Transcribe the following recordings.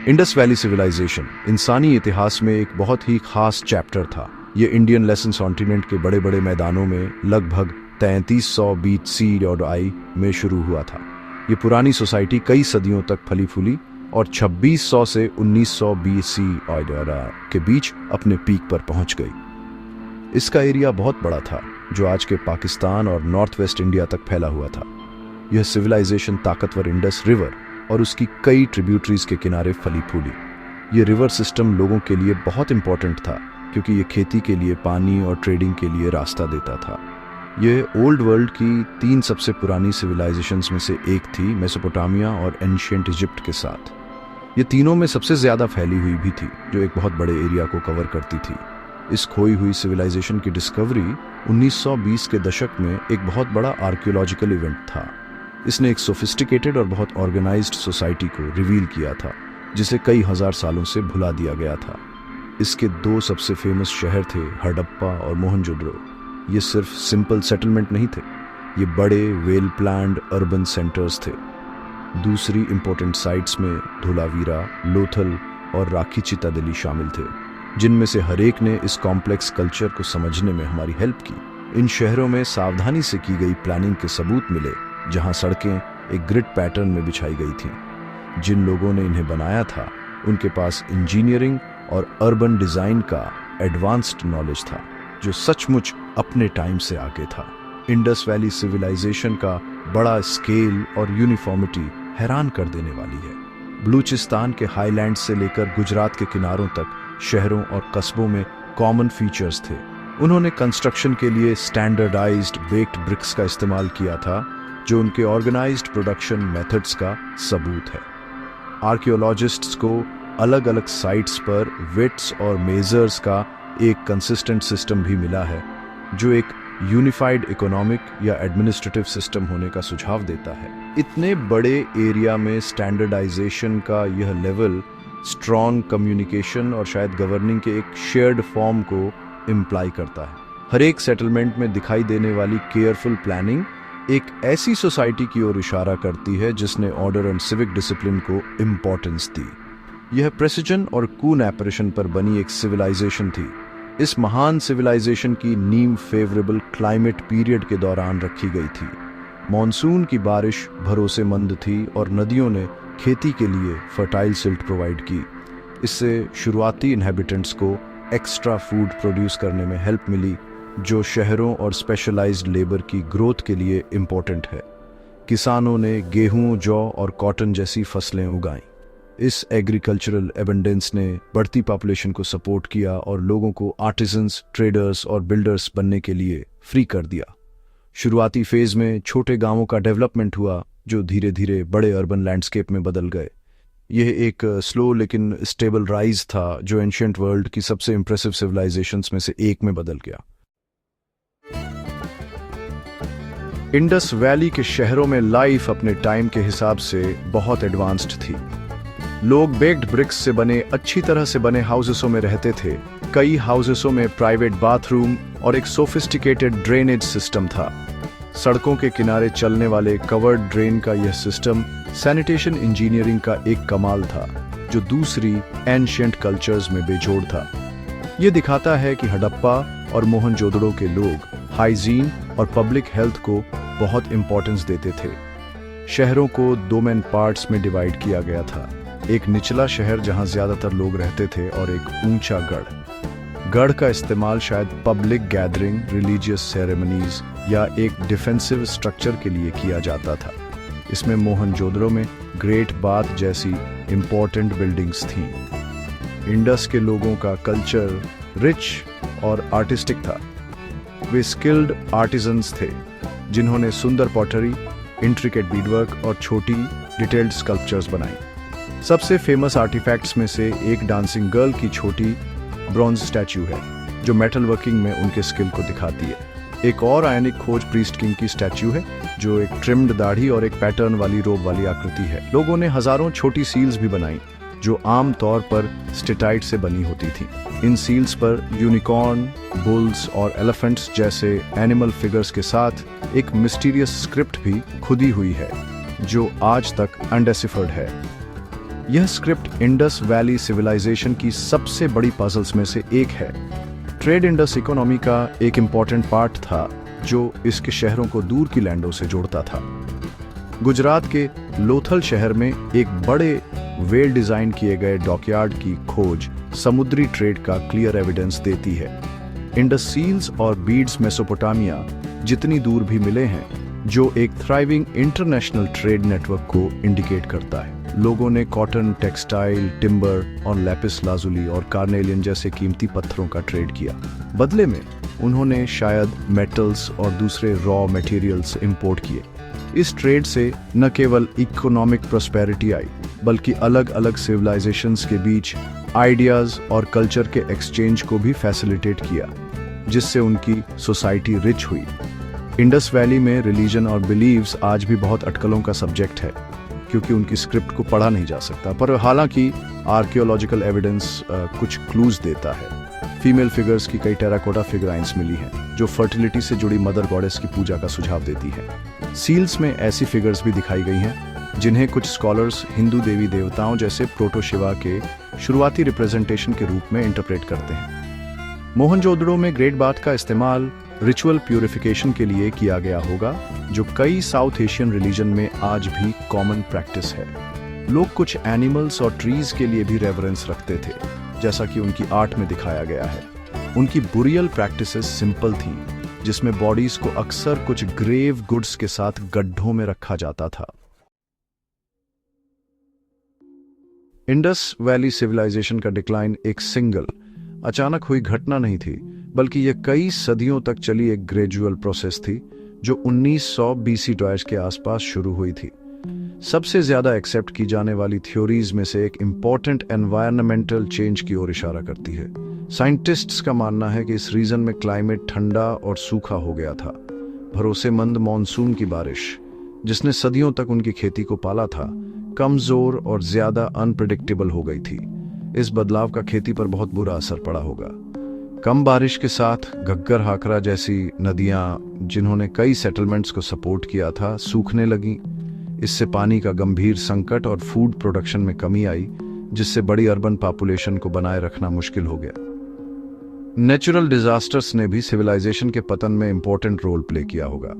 Indus valley civilisation इंसानी इतिहास में एक बहुत ही खास चैप्टर था। ये इंडियन लेसन कॉन्टिनेंट के बड़े बड़े मैदानों में लगभग 3300 BC में शुरू हुआ था। ये पुरानी सोसाइटी कई सदियों तक फली फूली और 2600 से 1900 BC के बीच अपने पीक पर पहुंच गई। इसका एरिया बहुत बड़ा था, जो आज के पाकिस्तान और नॉर्थ वेस्ट इंडिया तक फैला हुआ था। यह सिविलाइजेशन ताकतवर इंडस रिवर और उसकी कई ट्रिब्यूटरीज के किनारे फली फूली। ये रिवर सिस्टम लोगों के लिए बहुत इंपॉर्टेंट था, क्योंकि ये खेती के लिए पानी और ट्रेडिंग के लिए रास्ता देता था। ये ओल्ड वर्ल्ड की 3 सबसे पुरानी सिविलाइजेशंस में से एक थी, मेसोपोटामिया और एंशिएंट इजिप्ट के साथ। ये तीनों में सबसे ज्यादा फैली हुई भी थी, जो एक बहुत बड़े एरिया को कवर करती थी। इस खोई हुई सिविलाइजेशन की डिस्कवरी 1920 के दशक में एक बहुत बड़ा आर्कियोलॉजिकल इवेंट था। इसने एक सोफिस्टिकेटेड और बहुत ऑर्गेनाइज्ड सोसाइटी को रिवील किया था, जिसे कई हजार सालों से भुला दिया गया था। इसके 2 सबसे फेमस शहर थे, हड़प्पा और मोहनजोदड़ो। ये सिर्फ सिंपल सेटलमेंट नहीं थे, ये बड़े वेल प्लान्ड अर्बन सेंटर्स थे। दूसरी इंपॉर्टेंट साइट्स में धोलावीरा, लोथल और राखी चितादेली शामिल थे, जिनमें से हर एक ने इस कॉम्प्लेक्स कल्चर को समझने में हमारी हेल्प की। इन शहरों में सावधानी से की गई प्लानिंग के सबूत मिले, जहां सड़कें एक ग्रिड पैटर्न में बिछाई गई थीं। जिन लोगों ने इन्हें बनाया था, उनके पास इंजीनियरिंग और अर्बन डिजाइन का एडवांस्ड नॉलेज था, जो सचमुच अपने टाइम से आगे था। इंडस वैली सिविलाइजेशन का बड़ा स्केल और यूनिफॉर्मिटी हैरान कर देने वाली है। बलूचिस्तान के हाईलैंड से लेकर गुजरात के किनारों तक शहरों और कस्बों में कॉमन फीचर्स थे। उन्होंने कंस्ट्रक्शन के लिए स्टैंडर्डाइज्ड बेक्ड ब्रिक्स का इस्तेमाल किया था, जो उनके ऑर्गेनाइज्ड प्रोडक्शन मेथड्स का सबूत है। आर्कियोलॉजिस्ट्स को अलग अलग साइट्स पर वेट्स और मेजर्स का एक कंसिस्टेंट सिस्टम भी मिला है, जो एक यूनिफाइड इकोनॉमिक या एडमिनिस्ट्रेटिव सिस्टम होने का सुझाव देता है। इतने बड़े एरिया में स्टैंडर्डाइजेशन का यह लेवल स्ट्रॉन्ग कम्युनिकेशन और शायद गवर्निंग के एक शेयर्ड फॉर्म को इम्प्लाई करता है। हर एक सेटलमेंट में दिखाई देने वाली केयरफुल प्लानिंग एक ऐसी सोसाइटी की ओर इशारा करती है जिसने ऑर्डर एंड सिविक डिसिप्लिन को इम्पोर्टेंस दी। यह प्रेसिजन और कून ऑपरेशन पर बनी एक सिविलाइजेशन थी। इस महान सिविलाइजेशन की नींव फेवरेबल क्लाइमेट पीरियड के दौरान रखी गई थी। मॉनसून की बारिश भरोसेमंद थी और नदियों ने खेती के लिए फर्टाइल सिल्ट प्रोवाइड की। इससे शुरुआती इनहैबिटेंट्स को एक्स्ट्रा फूड प्रोड्यूस करने में हेल्प मिली, जो शहरों और स्पेशलाइज्ड लेबर की ग्रोथ के लिए इम्पोर्टेंट है। किसानों ने गेहूं, जौ और कॉटन जैसी फसलें उगाईं। इस एग्रीकल्चरल एबंडेंस ने बढ़ती पॉपुलेशन को सपोर्ट किया और लोगों को आर्टिजन्स, ट्रेडर्स और बिल्डर्स बनने के लिए फ्री कर दिया। शुरुआती फेज में छोटे गांवों का डेवलपमेंट हुआ, जो धीरे धीरे बड़े अर्बन लैंडस्केप में बदल गए। यह एक स्लो लेकिन स्टेबल राइज था, जो एंशिएंट वर्ल्ड की सबसे इंप्रेसिव सिविलाइजेशंस में से एक में बदल गया। इंडस वैली के शहरों में लाइफ अपने टाइम के हिसाब से बहुत एडवांस्ड थी। लोग बेक्ड ब्रिक्स से बने अच्छी तरह से बने हाउसेसों में रहते थे। कई हाउसेसों में प्राइवेट बाथरूम और एक सोफिस्टिकेटेड ड्रेनेज सिस्टम था। सड़कों के किनारे चलने वाले कवर्ड ड्रेन का यह सिस्टम सैनिटेशन इंजीनियरिंग का एक कमाल था, जो दूसरी एंशिएंट कल्चर्स में बेजोड़ था। यह दिखाता है कि हड़प्पा और मोहनजोदड़ो के लोग हाइजीन और पब्लिक हेल्थ को बहुत इंपॉर्टेंस देते थे। शहरों को 2 मेन पार्ट्स में डिवाइड किया गया था। एक निचला शहर जहां ज्यादातर लोग रहते थे और एक ऊंचा गढ़। गढ़ का इस्तेमाल शायद पब्लिक गैदरिंग, रिलीजियस सेरेमनीज या एक डिफेंसिव स्ट्रक्चर के लिए किया जाता था। इसमें मोहनजोदड़ो में ग्रेट बाथ जैसी इंपॉर्टेंट बिल्डिंग्स थीं। इंडस के लोगों का कल्चर रिच और आर्टिस्टिक था। वे स्किल्ड आर्टिजन्स थे, जिन्होंने सुंदर पॉटरी, इंट्रिकेट बीडवर्क और छोटी डिटेल्ड स्कल्पचर्स बनाई। सबसे फेमस आर्टिफैक्ट्स में से एक डांसिंग गर्ल की छोटी ब्रॉन्ज स्टैच्यू है, जो मेटल वर्किंग में उनके स्किल को दिखाती है। एक और आयनिक खोज प्रीस्ट किंग की स्टैच्यू है, जो एक ट्रिम्ड दाढ़ी और एक पैटर्न वाली रोब वाली आकृति है। लोगों ने हजारों छोटी सील्स भी बनाई, जो आम तौर पर स्टेटाइट से बनी होती थी। इन सील्स पर यूनिकॉर्न, बुल्स और एलिफेंट्स जैसे एनिमल फिगर्स के साथ एक मिस्टीरियस स्क्रिप्ट भी खुदी हुई है, जो आज तक अनडेसिफर्ड है। यह स्क्रिप्ट इंडस वैली सिविलाइजेशन की सबसे बड़ी पजल्स में से एक है। ट्रेड इंडस इकोनॉमी का एक इम्पॉर्टेंट पार्ट था जो इसके शहरों को दूर की लैंडों से जोड़ता था। गुजरात के लोथल शहर में एक बड़े वेल डिजाइन किए गए डॉकयार्ड की खोज समुद्री ट्रेड का क्लियर एविडेंस देती है। इंडस सील्स और बीड्स मेसोपोटामिया जितनी दूर भी मिले हैं, जो एक थ्राइविंग इंटरनेशनल ट्रेड नेटवर्क को इंडिकेट करता है। लोगों ने कॉटन, टेक्सटाइल, टिम्बर और लैपिस लाजुली और कार्नेलियन जैसे कीमती पत्थरों का ट्रेड किया। बदले में उन्होंने शायद मेटल्स और दूसरे रॉ मटेरियल्स इंपोर्ट किए। इस ट्रेड से न केवल इकोनॉमिक प्रॉस्पेरिटी आई, बल्कि अलग अलग सिविलाइजेशंस के बीच आइडियाज और कल्चर के एक्सचेंज को भी फैसिलिटेट किया, जिससे उनकी सोसाइटी रिच हुई। इंडस वैली में रिलीजन और बिलीव्स आज भी बहुत अटकलों का सब्जेक्ट है, क्योंकि उनकी स्क्रिप्ट को पढ़ा नहीं जा सकता। पर हालांकि आर्कियोलॉजिकल एविडेंस कुछ क्लूज देता है। फीमेल फिगर्स की कई टेराकोटा फिगराइंस मिली हैं, जो फर्टिलिटी से जुड़ी मदर गॉडेस की पूजा का सुझाव देती है। सील्स में ऐसी फिगर्स भी दिखाई गई हैं, जिन्हें कुछ स्कॉलर्स हिंदू देवी देवताओं जैसे प्रोटो शिवा के शुरुआती रिप्रेजेंटेशन के रूप में इंटरप्रेट करते हैं। मोहनजोदड़ो में ग्रेट बाथ का इस्तेमाल रिचुअल प्यूरिफिकेशन के लिए किया गया होगा, जो कई साउथ एशियन रिलीजन में आज भी कॉमन प्रैक्टिस है। लोग कुछ एनिमल्स और ट्रीज के लिए भी रेवरेंस रखते थे, जैसा कि उनकी आर्ट में दिखाया गया है। उनकी बुरियल प्रैक्टिसेस सिंपल थी, जिसमें बॉडीज को अक्सर कुछ ग्रेव गुड्स के साथ गड्ढों में रखा जाता था। इंडस वैली सिविलाइजेशन का डिक्लाइन एक सिंगल अचानक हुई घटना नहीं थी, बल्कि यह कई सदियों तक चली एक ग्रेजुअल प्रोसेस थी, जो 1900 बीसी डॉयश के आसपास शुरू हुई थी। सबसे ज्यादा एक्सेप्ट की जाने वाली थ्योरीज में से एक इंपॉर्टेंट एनवायरमेंटल चेंज की ओर इशारा करती है। साइंटिस्ट्स का मानना है कि इस रीजन में क्लाइमेट ठंडा और सूखा हो गया था। भरोसेमंद मॉनसून की बारिश, जिसने सदियों तक उनकी खेती को पाला था, कमजोर और ज्यादा अनप्रेडिक्टेबल हो गई थी। इस बदलाव का खेती पर बहुत बुरा असर पड़ा होगा। कम बारिश के साथ घग्गर हाकरा जैसी नदियां, जिन्होंने कई सेटलमेंट्स को सपोर्ट किया था, सूखने लगी। इससे पानी का गंभीर संकट और फूड प्रोडक्शन में कमी आई, जिससे बड़ी अर्बन पॉपुलेशन को बनाए रखना मुश्किल हो गया। नेचुरल डिजास्टर्स ने भी सिविलाइजेशन के पतन में इंपॉर्टेंट रोल प्ले किया होगा।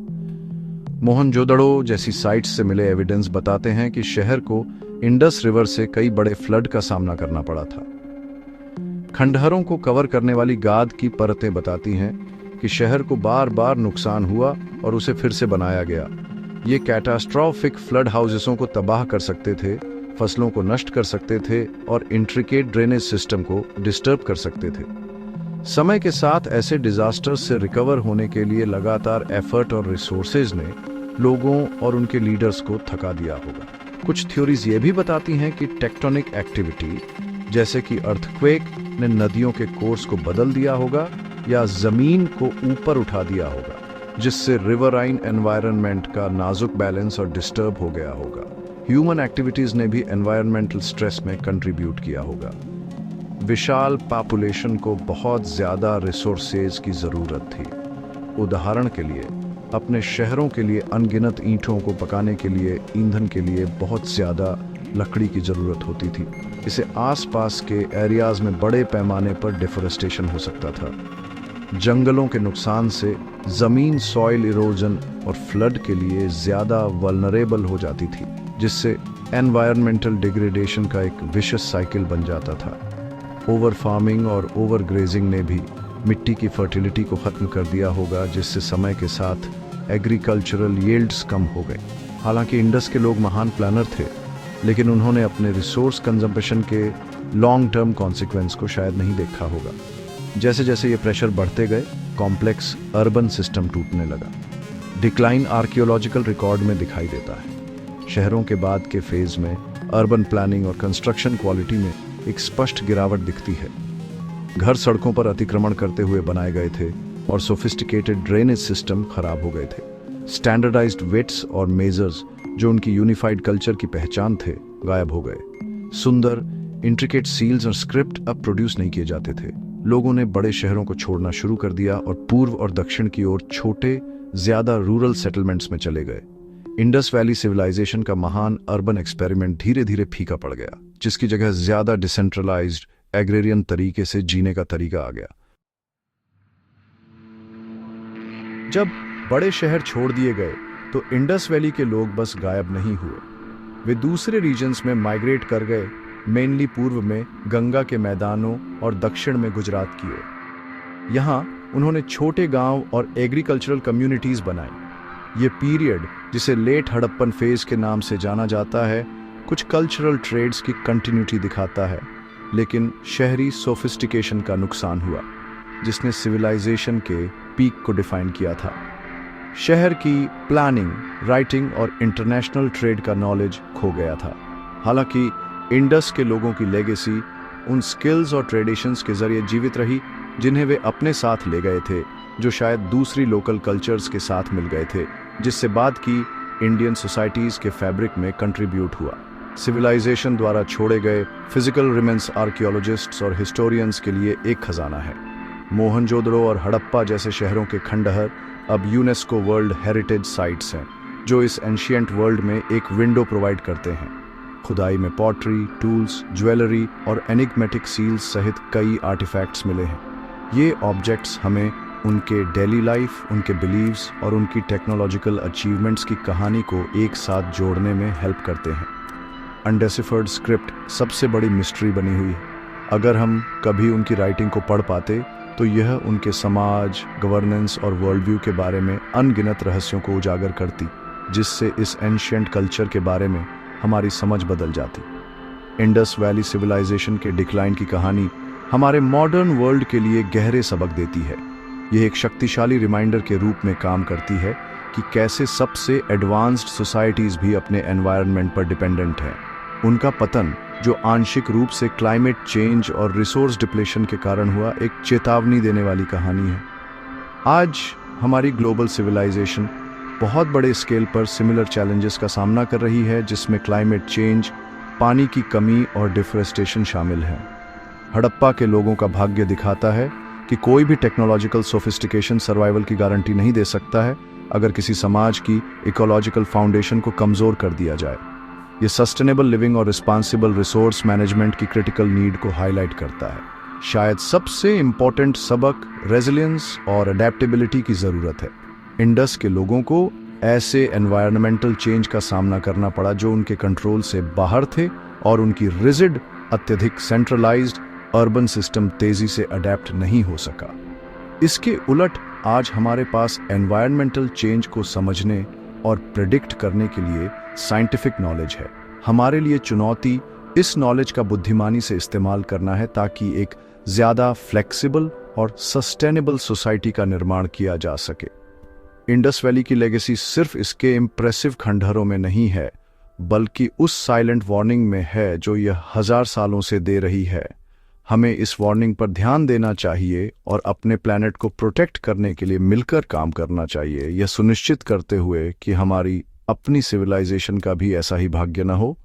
मोहनजोदड़ो जैसी साइट्स से मिले एविडेंस बताते हैं कि शहर को इंडस रिवर से कई बड़े फ्लड का सामना करना पड़ा था। खंडहरों को कवर करने वाली गाद की परतें बताती हैं कि शहर को बार बार नुकसान हुआ और उसे फिर से बनाया गया। ये कैटास्ट्रॉफिक फ्लड हाउसेसों को तबाह कर सकते थे, फसलों को नष्ट कर सकते थे और इंट्रिकेट ड्रेनेज सिस्टम को डिस्टर्ब कर सकते थे। समय के साथ ऐसे डिजास्टर्स से रिकवर होने के लिए लगातार एफर्ट और रिसोर्सेज ने लोगों और उनके लीडर्स को थका दिया होगा। कुछ थ्योरीज ये भी बताती हैं कि टेक्टोनिक एक्टिविटी, जैसे कि अर्थक्वेक, ने नदियों के कोर्स को बदल दिया होगा या जमीन को ऊपर उठा दिया होगा, जिससे रिवराइन एनवायरनमेंट का नाजुक बैलेंस और डिस्टर्ब हो गया होगा। ह्यूमन एक्टिविटीज ने भी एनवायरमेंटल स्ट्रेस में कंट्रीब्यूट किया होगा। विशाल पॉपुलेशन को बहुत ज्यादा रिसोर्सेज की जरूरत थी। उदाहरण के लिए, अपने शहरों के लिए अनगिनत ईंटों को पकाने के लिए ईंधन के लिए बहुत ज्यादा लकड़ी की जरूरत होती थी। इसे आसपास के एरियाज में बड़े पैमाने पर डिफोरेस्टेशन हो सकता था। जंगलों के नुकसान से जमीन सॉइल इरोजन और फ्लड के लिए ज्यादा वल्नरेबल हो जाती थी, जिससे एनवायरमेंटल डिग्रेडेशन का एक विशियस साइकिल बन जाता था। ओवर फार्मिंग और ओवर ग्रेजिंग ने भी मिट्टी की फर्टिलिटी को खत्म कर दिया होगा, जिससे समय के साथ एग्रीकल्चरल यील्ड्स कम हो गए। हालांकि इंडस के लोग महान प्लानर थे, लेकिन उन्होंने अपने रिसोर्स कंजम्पशन के लॉन्ग टर्म कॉन्सिक्वेंस को शायद नहीं देखा होगा। जैसे जैसे ये प्रेशर बढ़ते गए, कॉम्प्लेक्स अर्बन सिस्टम टूटने लगा। डिक्लाइन आर्कियोलॉजिकल रिकॉर्ड में दिखाई देता है। शहरों के बाद के फेज में अर्बन प्लानिंग और कंस्ट्रक्शन क्वालिटी में एक स्पष्ट गिरावट दिखती है। घर सड़कों पर अतिक्रमण करते हुए बनाए गए थे और सोफिस्टिकेटेड ड्रेनेज सिस्टम खराब हो गए थे। स्टैंडर्डाइज्ड वेट्स और मेजर्स, जो उनकी यूनिफाइड कल्चर की पहचान थे, गायब हो गए। सुंदर इंट्रिकेट सील्स और स्क्रिप्ट अब प्रोड्यूस नहीं किए जाते थे। लोगों ने बड़े शहरों को छोड़ना शुरू कर दिया और पूर्व और दक्षिण की ओर छोटे, ज्यादा रूरल सेटलमेंट्स में चले गए। इंडस वैली सिविलाइजेशन का महान अर्बन एक्सपेरिमेंट धीरे धीरे फीका पड़ गया। जिसकी जगह ज्यादा डिसेंट्रलाइज्ड एग्रेरियन तरीके से जीने का तरीका आ गया। जब बड़े शहर छोड़ दिए गए तो इंडस वैली के लोग बस गायब नहीं हुए, वे दूसरे रीजन्स में माइग्रेट कर गए, मेनली पूर्व में गंगा के मैदानों और दक्षिण में गुजरात की ओर। यहाँ उन्होंने छोटे गांव और एग्रीकल्चरल कम्युनिटीज बनाई। ये पीरियड, जिसे लेट हड़प्पन फेज के नाम से जाना जाता है, कुछ कल्चरल ट्रेड्स की कंटिन्यूटी दिखाता है, लेकिन शहरी सोफिस्टिकेशन का नुकसान हुआ जिसने सिविलाइजेशन के पीक को डिफाइन किया था। शहर की प्लानिंग, राइटिंग और इंटरनेशनल ट्रेड का नॉलेज खो गया था। हालांकि इंडस के लोगों की लेगेसी उन स्किल्स और ट्रेडिशंस के जरिए जीवित रही जिन्हें वे अपने साथ ले गए थे, जो शायद दूसरी लोकल कल्चर्स के साथ मिल गए थे, जिससे बाद की इंडियन सोसाइटीज के फैब्रिक में कंट्रीब्यूट हुआ। सिविलाइजेशन द्वारा छोड़े गए फिजिकल रिमेन्स आर्कियोलॉजिस्ट्स और हिस्टोरियंस के लिए एक खजाना है। मोहनजोदड़ो और हड़प्पा जैसे शहरों के खंडहर अब यूनेस्को वर्ल्ड हेरिटेज साइट्स हैं, जो इस एंशिएंट वर्ल्ड में एक विंडो प्रोवाइड करते हैं। खुदाई में पॉटरी, टूल्स, ज्वेलरी और एनिग्मेटिक सील्स सहित कई आर्टिफैक्ट्स मिले हैं। ये ऑब्जेक्ट्स हमें उनके डेली लाइफ, उनके बिलीव्स और उनकी टेक्नोलॉजिकल अचीवमेंट्स की कहानी को एक साथ जोड़ने में हेल्प करते हैं। अनडेसिफर्ड स्क्रिप्ट सबसे बड़ी मिस्ट्री बनी हुई है। अगर हम कभी उनकी राइटिंग को पढ़ पाते तो यह उनके समाज, गवर्नेंस और वर्ल्ड व्यू के बारे में अनगिनत रहस्यों को उजागर करती, जिससे इस एंशिएंट कल्चर के बारे में हमारी समझ बदल जाती। इंडस वैली सिविलाइजेशन के डिक्लाइन की कहानी हमारे मॉडर्न वर्ल्ड के लिए गहरे सबक देती है। यह एक शक्तिशाली रिमाइंडर के रूप में काम करती है कि कैसे सबसे एडवांस्ड सोसाइटीज भी अपने एनवायरनमेंट पर डिपेंडेंट हैं। उनका पतन, जो आंशिक रूप से क्लाइमेट चेंज और रिसोर्स डिप्लेशन के कारण हुआ, एक चेतावनी देने वाली कहानी है। आज हमारी ग्लोबल सिविलाइजेशन बहुत बड़े स्केल पर सिमिलर चैलेंजेस का सामना कर रही है, जिसमें क्लाइमेट चेंज, पानी की कमी और डिफोरेस्टेशन शामिल है। हड़प्पा के लोगों का भाग्य दिखाता है कि कोई भी टेक्नोलॉजिकल सोफिस्टिकेशन सर्वाइवल की गारंटी नहीं दे सकता है अगर किसी समाज की इकोलॉजिकल फाउंडेशन को कमजोर कर दिया जाए। ये सस्टेनेबल लिविंग और रिस्पॉन्सिबल रिसोर्स मैनेजमेंट की क्रिटिकल नीड को हाईलाइट करता है। शायद सबसे इंपॉर्टेंट सबक रेजिलियंस और अडेप्टेबिलिटी की जरूरत है। इंडस के लोगों को ऐसे एनवायरमेंटल चेंज का सामना करना पड़ा जो उनके कंट्रोल से बाहर थे, और उनकी रिजिड, अत्यधिक सेंट्रलाइज्ड अर्बन सिस्टम तेजी से अडेप्ट नहीं हो सका। इसके उलट आज हमारे पास एनवायरमेंटल चेंज को समझने और प्रेडिक्ट करने के लिए साइंटिफिक नॉलेज है। हमारे लिए चुनौती इस नॉलेज का बुद्धिमानी से इस्तेमाल करना है ताकि एक ज्यादा फ्लेक्सिबल और सस्टेनेबल सोसाइटी का निर्माण किया जा सके। इंडस वैली की लेगेसी सिर्फ इसके इम्प्रेसिव खंडहरों में नहीं है, बल्कि उस साइलेंट वार्निंग में है जो यह 1000 सालों से दे रही है। हमें इस वार्निंग पर ध्यान देना चाहिए और अपने प्लैनेट को प्रोटेक्ट करने के लिए मिलकर काम करना चाहिए, यह सुनिश्चित करते हुए कि हमारी अपनी सिविलाइजेशन का भी ऐसा ही भाग्य न हो।